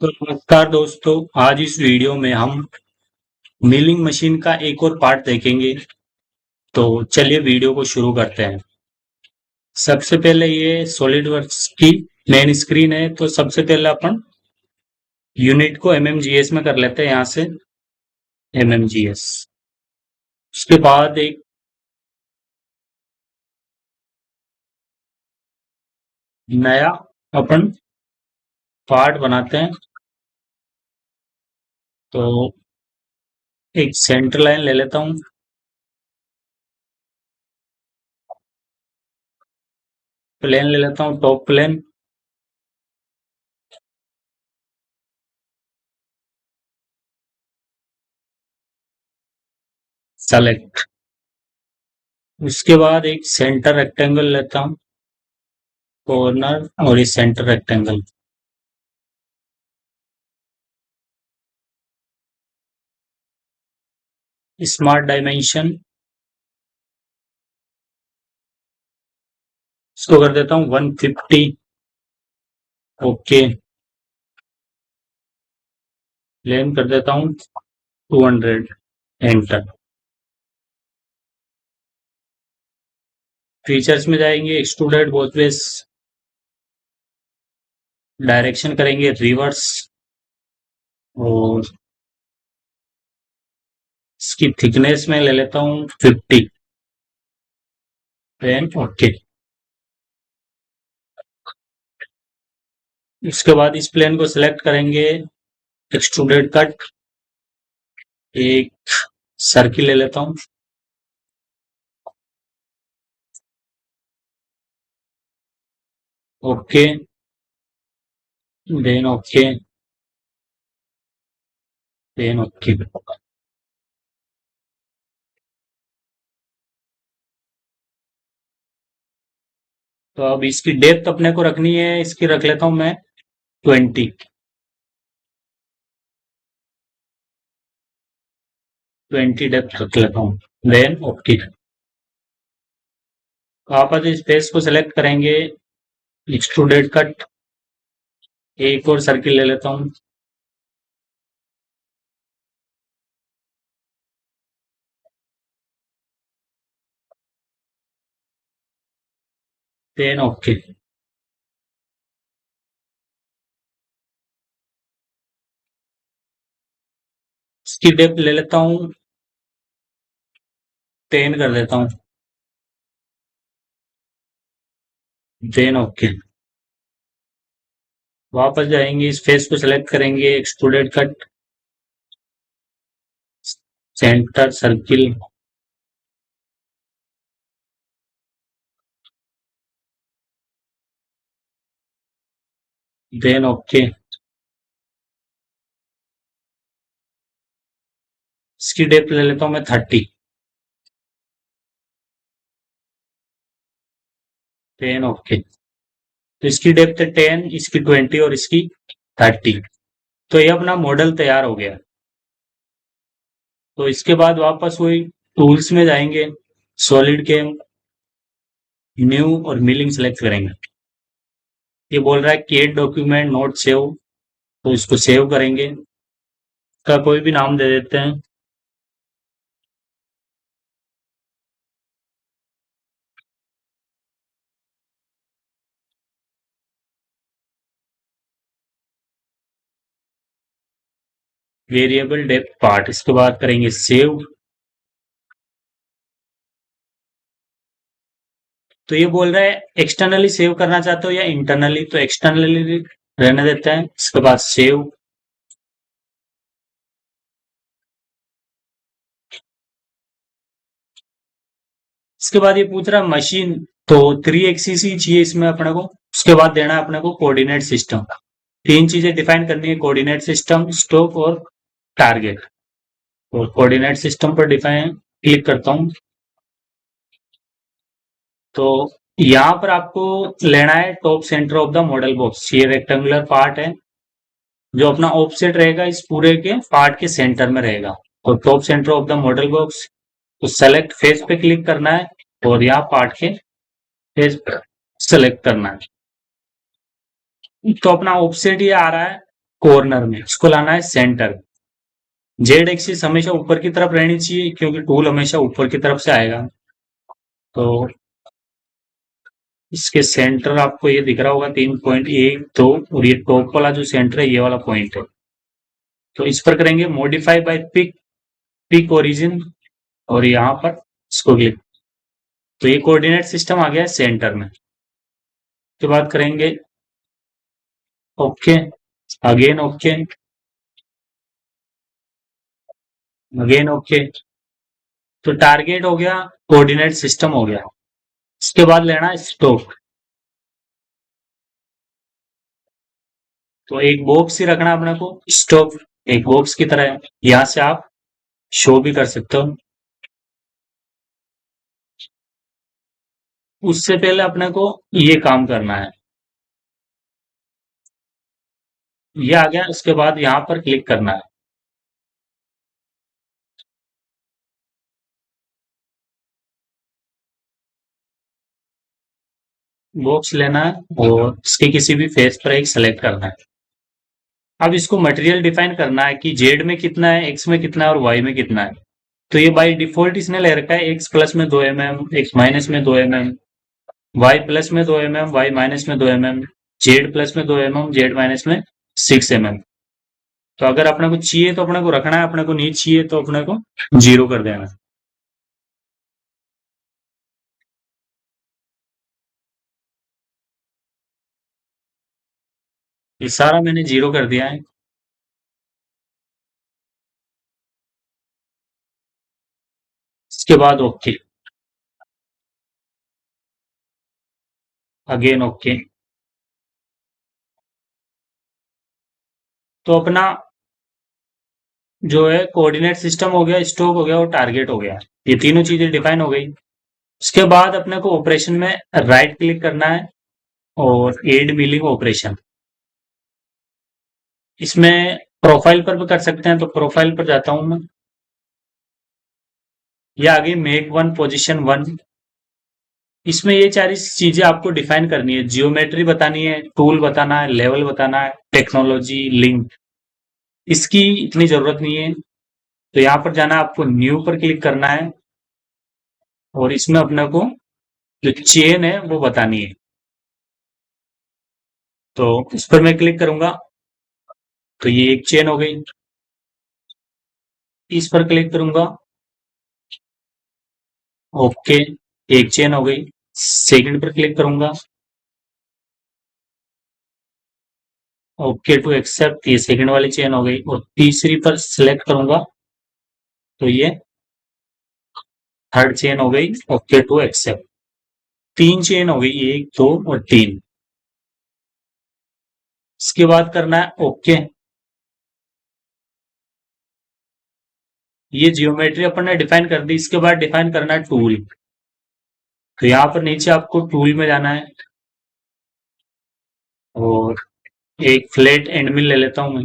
तो नमस्कार दोस्तों, आज इस वीडियो में हम मिलिंग मशीन का एक और पार्ट देखेंगे। तो चलिए वीडियो को शुरू करते हैं। सबसे पहले ये सॉलिडवर्क्स की मेन स्क्रीन है, तो सबसे पहले अपन यूनिट को एमएमजीएस में कर लेते हैं। यहाँ से एमएमजीएस, उसके बाद एक नया अपन पार्ट बनाते हैं। तो एक सेंटर लाइन ले लेता हूँ, प्लेन ले लेता हूँ, टॉप प्लेन। सेलेक्ट, उसके बाद एक सेंटर रेक्टेंगल लेता हूँ, कॉर्नर और ये सेंटर रेक्टेंगल। स्मार्ट डायमेंशन, इसको कर देता हूँ 150। ओके, प्लेन कर देता हूँ 200। एंटर। फीचर्स में जाएंगे, एक्सट्रूडेड बोथ वेज, डायरेक्शन करेंगे रिवर्स, और इसकी थिकनेस में ले लेता हूँ 50। Plane okay. इसके बाद इस प्लेन को सिलेक्ट करेंगे, एक्सट्रूडेड कट, एक सर्किल ले लेता हूँ। Okay, then okay, then okay. तो अब इसकी डेप्थ अपने को रखनी है, इसकी रख लेता हूँ मैं 20। 20 डेप्थ रख लेता हूँ, देन ओके। वापस इस फेस को सिलेक्ट करेंगे, एक्सट्रूडेड कट, एक और सर्किल ले लेता हूँ। Then okay. इसकी डेप्थ ले लेता हूँ, 10 कर देता हूँ, देन ओके। वापस जाएंगे, इस फेस को सिलेक्ट करेंगे, extruded cut, centre circle, then okay. इसकी डेप्थ ले लेता हूँ मैं 30। Then okay. तो इसकी डेप्थ है 10, इसकी 20 और इसकी 30। तो ये अपना मॉडल तैयार हो गया। तो इसके बाद वापस वही टूल्स में जाएंगे, सॉलिड के न्यू और मिलिंग सेलेक्ट करेंगे। ये बोल रहा है क्रिएट डॉक्यूमेंट नोट सेव, तो इसको सेव करेंगे, इसका कोई भी नाम दे देते हैं। वेरिएबल डेप्थ पार्ट, इसके बाद करेंगे सेव। तो ये बोल रहा है एक्सटर्नली सेव करना चाहते हो या इंटरनली, तो एक्सटर्नली रहने देते हैं। इसके बाद सेव। इसके बाद ये पूछ रहा है मशीन, तो 3 एक्सिस ही चाहिए इसमें अपने को। उसके बाद देना है अपने को कोऑर्डिनेट सिस्टम। तीन चीजें डिफाइन करनी है, कोऑर्डिनेट सिस्टम, स्टॉक और टारगेट। और कोऑर्डिनेट सिस्टम पर डिफाइन क्लिक करता हूँ। तो यहाँ पर आपको लेना है top centre of the model box. ये रेक्टेंगुलर पार्ट है जो अपना ऑफसेट रहेगा, इस पूरे के पार्ट के सेंटर में रहेगा। तो top centre of the model box, तो सेलेक्ट फेस पे क्लिक करना है और यहाँ पार्ट के फेस पे सेलेक्ट करना है। तो अपना ऑफसेट ये आ रहा है, कॉर्नर में, इसको लाना है सेंटर। जेड एक्सिस हमेशा ऊपर की तरफ रहनी चाहिए क्योंकि टूल हमेशा ऊपर की तरफ से आएगा। तो इसके सेंटर आपको ये दिख रहा होगा 3.1 2, और ये टॉप वाला जो सेंटर है ये वाला पॉइंट है। तो इस पर करेंगे modify by pick, pick origin, और यहाँ पर इसको क्लिक। तो ये कोऑर्डिनेट सिस्टम आ गया है सेंटर में। उसके बाद करेंगे okay, again okay, again okay. तो टारगेट हो गया, कोऑर्डिनेट सिस्टम हो गया। इसके बाद लेना है स्टॉक। तो एक बॉक्स ही रखना अपने को, स्टॉक एक बॉक्स की तरह है, यहाँ से आप शो भी कर सकते हो। उससे पहले अपने को ये काम करना है, ये आ गया। उसके बाद यहाँ पर क्लिक करना है, बॉक्स लेना है और इसके किसी भी फेस पर एक सेलेक्ट करना है। अब इसको मटेरियल डिफाइन करना है कि जेड में कितना है, एक्स में कितना है और वाई में कितना है। तो ये बाई डिफॉल्ट इसने ले रखा है एक्स प्लस में 2 mm, एक्स माइनस में 2 mm, वाई प्लस में 2 mm, वाई माइनस में 2 mm, जेड प्लस में 2 mm, जेड माइनस में 6 mm। तो अगर अपने को चाहिए तो अपने को रखना है, अपने को नहीं चाहिए तो अपने को 0 कर देना है। ये सारा मैंने 0 कर दिया है। इसके बाद ओके, अगेन ओके। तो अपना जो है कोऑर्डिनेट सिस्टम हो गया, स्टॉक हो गया और टारगेट हो गया, ये तीनों चीजें डिफाइन हो गई। उसके बाद अपने को ऑपरेशन में राइट क्लिक करना है और एड मिलिंग ऑपरेशन। इसमें प्रोफाइल पर भी कर सकते हैं, तो प्रोफाइल पर जाता हूं मैं। ये आगे मेक वन पोजीशन वन। इसमें ये सारी चीजें आपको डिफाइन करनी है, जियोमेट्री बतानी है, टूल बताना है, लेवल बताना है, टेक्नोलॉजी लिंक, इसकी इतनी जरूरत नहीं है। तो यहाँ पर जाना है, आपको न्यू पर क्लिक करना है और इसमें अपने को जो चेन है वो बतानी है। तो इस पर मैं क्लिक करूंगा तो ये एक चेन हो गई। इस पर क्लिक करूंगा, ओके, एक चेन हो गई। सेकंड पर क्लिक करूंगा, ओके टू एक्सेप्ट, ये सेकंड वाली चेन हो गई। और तीसरी पर सिलेक्ट करूंगा तो ये थर्ड चेन हो गई, ओके टू एक्सेप्ट। तीन चेन हो गई, एक दो और तीन। इसके बाद करना है ओके। ये जियोमेट्री अपन ने डिफाइन कर दी। इसके बाद डिफाइन करना है टूल। तो यहाँ पर नीचे आपको टूल में जाना है और एक फ्लैट एंडमिल ले लेता हूं मैं,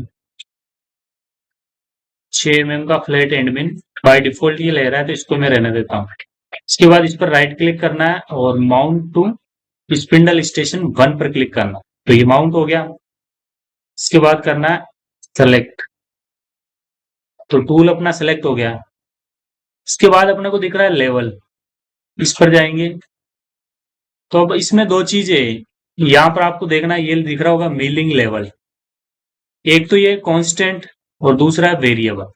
6 mm का फ्लैट एंडमिल। बाय डिफॉल्ट ये ले रहा है तो इसको मैं रहने देता हूँ। इसके बाद इस पर राइट क्लिक करना है और माउंट टू स्पिंडल स्टेशन 1 पर क्लिक करना। तो ये माउंट हो गया। इसके बाद करना है सेलेक्ट। तो टूल अपना सेलेक्ट हो गया। इसके बाद अपने को दिख रहा है लेवल, इस पर जाएंगे। तो अब इसमें दो चीजें यहाँ पर आपको देखना है, ये दिख रहा होगा मिलिंग लेवल। एक तो ये कांस्टेंट और दूसरा है वेरिएबल।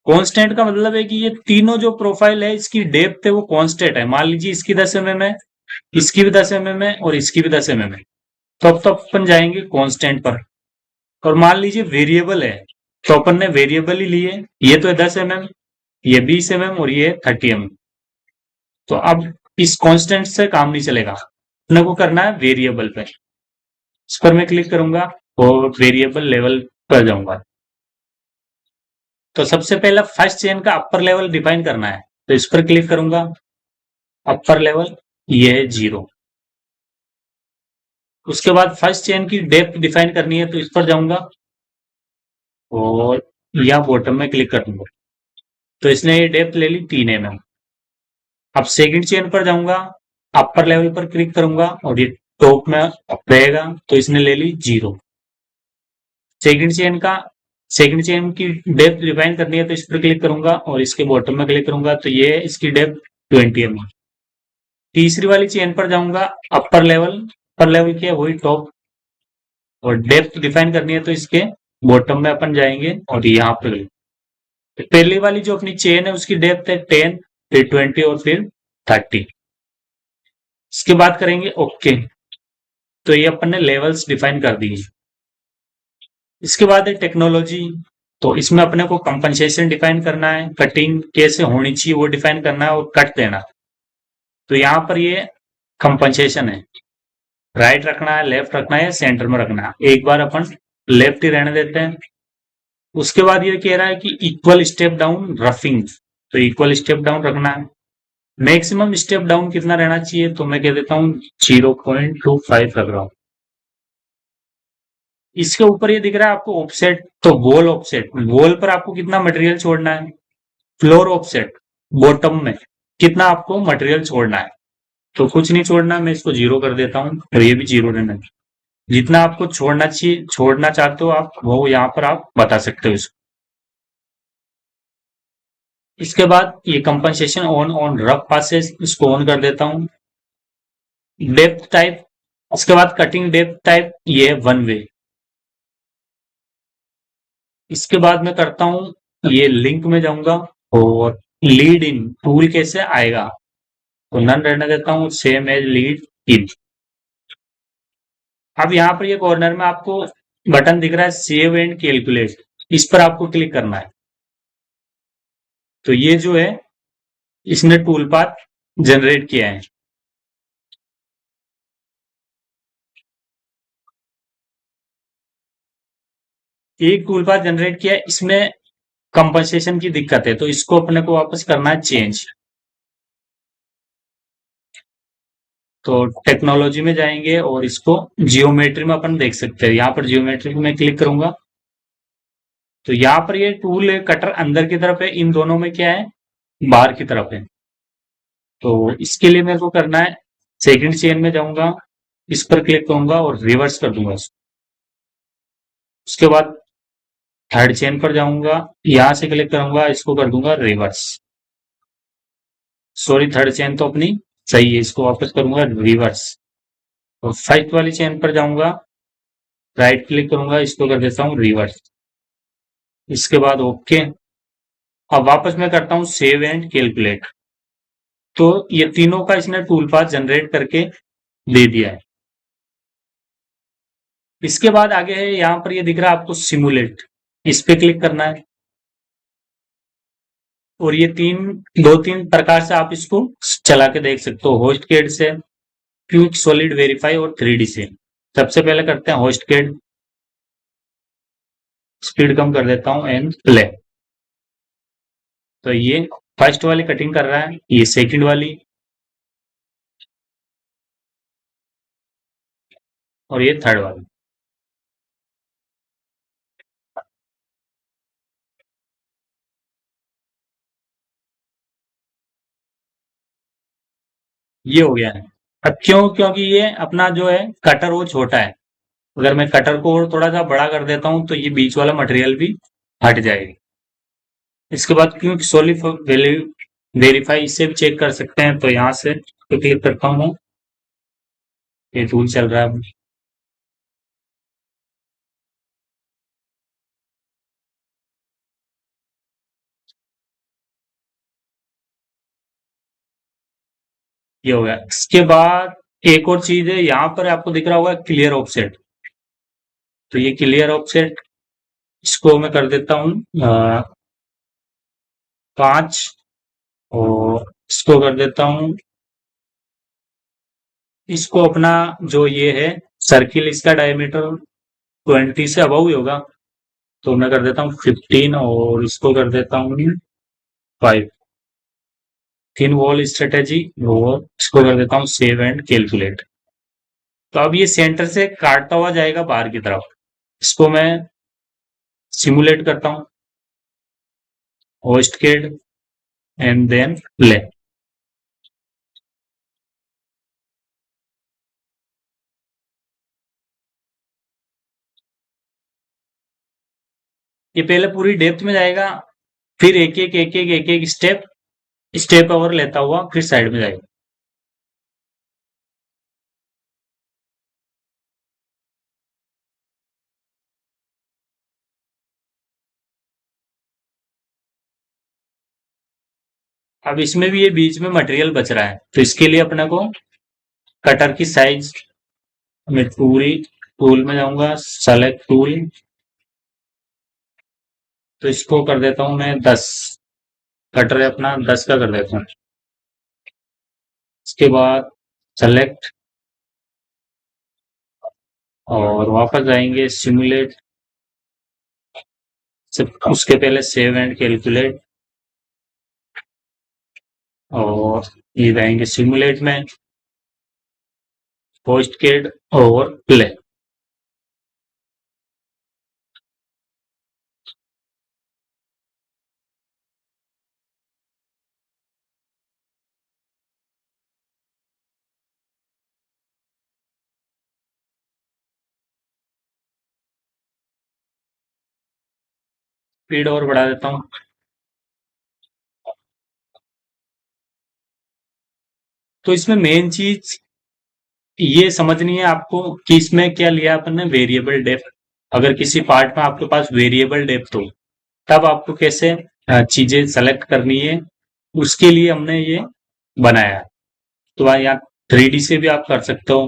कांस्टेंट का मतलब है कि ये तीनों जो प्रोफाइल है इसकी डेप्थ है वो कांस्टेंट है। मान लीजिए इसकी 10 mm है, इसकी भी 10 mm है और इसकी भी 10 mm है। तो अब तो अपन जाएंगे कांस्टेंट पर। और मान लीजिए वेरिएबल है, तो अपन ने वेरिएबल ही लिए, ये तो है 10 mm, ये 20 mm और ये 30 mm। तो अब इस कांस्टेंट से काम नहीं चलेगा, अपने को करना है वेरिएबल पे। इस पर मैं क्लिक करूंगा और वेरिएबल लेवल पर जाऊंगा। तो सबसे पहला फर्स्ट चेन का अपर लेवल डिफाइन करना है, तो इस पर क्लिक करूंगा, अपर लेवल ये है 0। उसके बाद फर्स्ट चेन की डेप्थ डिफाइन करनी है, तो इस पर जाऊंगा और या बॉटम में क्लिक कर दूंगा। तो इसने ये डेप्थ ले ली 3 mm। अब सेकंड चेन पर जाऊंगा, अपर लेवल पर क्लिक करूंगा और ये टॉप में रहेगा, तो इसने ले ली 0। सेकंड चेन की डेप्थ डिफाइन करनी है तो इस पर क्लिक करूंगा और इसके बॉटम में क्लिक करूंगा तो ये इसकी डेप्थ 20 mm। तीसरी वाली चेन पर जाऊंगा, अपर लेवल की है वही टॉप, और डेप्थ डिफाइन करनी है तो इसके बॉटम में अपन जाएंगे और यहाँ पे तो पहली वाली जो अपनी चेन है उसकी डेप्थ है 10, फिर 20 और फिर 30। इसके बाद करेंगे ओके। तो ये अपन ने लेवल्स डिफाइन कर दिए। इसके बाद है टेक्नोलॉजी। तो इसमें अपने को कंपनसेशन डिफाइन करना है, कटिंग कैसे होनी चाहिए वो डिफाइन करना है और कट देना। तो यहाँ पर ये कंपनसेशन है, राइट रखना है, लेफ्ट रखना है या सेंटर में रखना है। एक बार अपन लेफ्ट ही रहने देते हैं। उसके बाद ये कह रहा है कि इक्वल स्टेप डाउन रफिंग, तो इक्वल स्टेप डाउन रखना है। मैक्सिमम स्टेप डाउन कितना रहना चाहिए, तो मैं कह देता हूँ 0.25 रख रहा हूँ। इसके ऊपर ये दिख रहा है आपको ऑफसेट, तो वॉल ऑफसेट, वॉल पर आपको कितना मटेरियल छोड़ना है। फ्लोर ऑफसेट, बॉटम में कितना आपको मटेरियल छोड़ना है, तो कुछ नहीं छोड़ना, मैं इसको 0 कर देता हूँ और ये भी 0 रहना चाहिए। जितना आपको छोड़ना चाहिए, छोड़ना चाहते हो आप, वो यहाँ पर आप बता सकते हो इसको। इसके बाद ये compensation on on rough passes, इसको ऑन कर देता हूँ। डेप्थ टाइप, इसके बाद कटिंग डेप्थ टाइप, ये वन वे। इसके बाद मैं करता हूँ ये लिंक में जाऊंगा और लीड इन टूल कैसे आएगा, तो नन रहने देता हूँ, सेम एज लीड इन। अब यहाँ पर ये कॉर्नर में आपको बटन दिख रहा है सेव एंड कैलकुलेट, इस पर आपको क्लिक करना है। तो ये जो है इसने टूल पाथ जनरेट किया है। एक टूल पाथ जनरेट किया है, इसमें कंपनसेशन की दिक्कत है तो इसको अपने को वापस करना है चेंज। तो टेक्नोलॉजी में जाएंगे और इसको जियोमेट्री में अपन देख सकते हैं। यहाँ पर जियोमेट्री में क्लिक करूंगा तो यहाँ पर ये टूल कटर अंदर की तरफ है, इन दोनों में क्या है, बाहर की तरफ है। तो इसके लिए मेरे को करना है, सेकंड चेन में जाऊंगा, इस पर क्लिक करूंगा और रिवर्स कर दूंगा इसको। उसके बाद थर्ड चेन पर जाऊंगा, यहां से क्लिक करूंगा, इसको कर दूंगा रिवर्स। सॉरी, थर्ड चेन तो अपनी सही है, इसको वापस करूंगा रिवर्स। और फर्स्ट वाली चेन पर जाऊंगा, राइट क्लिक करूंगा, इसको कर देता हूँ रिवर्स। इसके बाद ओके। अब वापस मैं करता हूँ सेव एंड कैलकुलेट। तो ये तीनों का इसने टूल पाथ जनरेट करके दे दिया है। इसके बाद आगे है, यहाँ पर ये दिख रहा है आपको सिमुलेट, इस पे क्लिक करना है। और ये दो तीन प्रकार से आप इसको चला के देख सकते हो, होस्ट केड से, क्विक सॉलिड वेरीफाई और 3D से। सबसे पहले करते हैं होस्ट केड, स्पीड कम कर देता हूं एंड प्ले। तो ये फर्स्ट वाली कटिंग कर रहा है, ये सेकंड वाली, और ये थर्ड वाली। ये हो गया है। अब क्यों, क्योंकि ये अपना जो है कटर वो छोटा है, अगर मैं कटर को और थोड़ा सा बड़ा कर देता हूं तो ये बीच वाला मटेरियल भी हट जाएगा। इसके बाद क्यों सॉलिड वेरीफाई, इससे भी चेक कर सकते हैं, तो यहाँ से क्लिक करता हूँ, ये टूल चल रहा है। ये हो गया। इसके बाद एक और चीज है, यहाँ पर आपको दिख रहा होगा क्लियर ऑफसेट। तो ये क्लियर ऑफसेट, इसको मैं कर देता हूँ 5, और इसको कर देता हूँ, इसको अपना जो ये है सर्किल, इसका डायमीटर 20 से अबव ही होगा, तो मैं कर देता हूँ 15, और इसको कर देता हूँ 5। थिन वॉल स्ट्रेटेजी, और इसको कर देता हूँ सेव एंड कैलकुलेट। तो अब ये सेंटर से काटता हुआ जाएगा बाहर की तरफ, इसको मैं सिमुलेट करता हूँ, होस्ट केड एंड देन प्ले। ये पहले पूरी डेप्थ में जाएगा, फिर एक एक एक एक एक एक स्टेप स्टेप ओवर लेता हुआ फिर साइड में जाएगा। अब इसमें भी ये बीच में मटेरियल बच रहा है, तो इसके लिए अपने को कटर की साइज में पूरी टूल में जाऊंगा, सेलेक्ट टूल, तो इसको कर देता हूं मैं 10, कटर है अपना 10 का कर देता हूँ। इसके बाद सेलेक्ट और वापस जाएंगे सिमुलेट, उसके पहले सेव एंड कैलकुलेट, और ये जाएंगे सिमुलेट में, पोस्ट केड और प्ले। स्पीड और बढ़ा देता हूँ। तो इसमें मेन चीज ये समझनी है आपको कि इसमें क्या लिया अपन ने, वेरिएबल डेप्थ। अगर किसी पार्ट में आपके पास वेरिएबल डेप्थ हो तब आपको कैसे चीजें सेलेक्ट करनी है, उसके लिए हमने ये बनाया है। तो यहाँ 3D से भी आप कर सकते हो।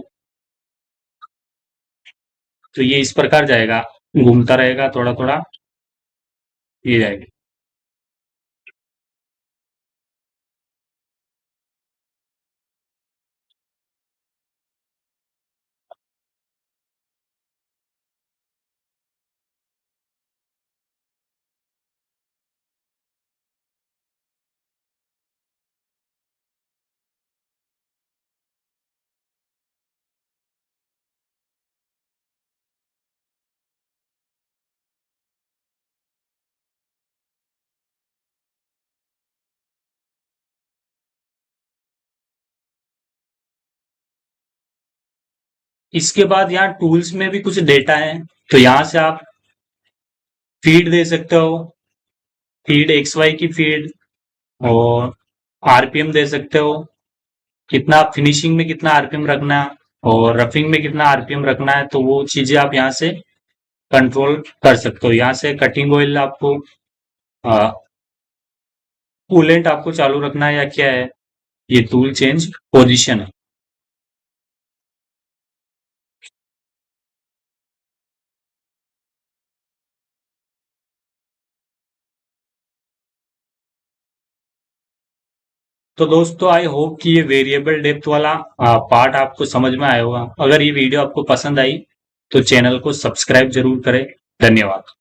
तो ये इस प्रकार जाएगा, घूमता रहेगा थोड़ा थोड़ा, ये जाएगा। इसके बाद यहाँ टूल्स में भी कुछ डेटा है, तो यहाँ से आप फीड दे सकते हो, फीड एक्स वाई की फीड, और आरपीएम दे सकते हो, कितना फिनिशिंग में कितना आरपीएम रखना है और रफिंग में कितना आरपीएम रखना है, तो वो चीजें आप यहाँ से कंट्रोल कर सकते हो। यहाँ से कटिंग ऑयल आपको कूलेंट आपको चालू रखना है या क्या है, ये टूल चेंज पोजीशन है। तो दोस्तों आई होप कि ये वेरिएबल डेप्थ वाला पार्ट आपको समझ में आया होगा। अगर ये वीडियो आपको पसंद आई तो चैनल को सब्सक्राइब जरूर करें। धन्यवाद।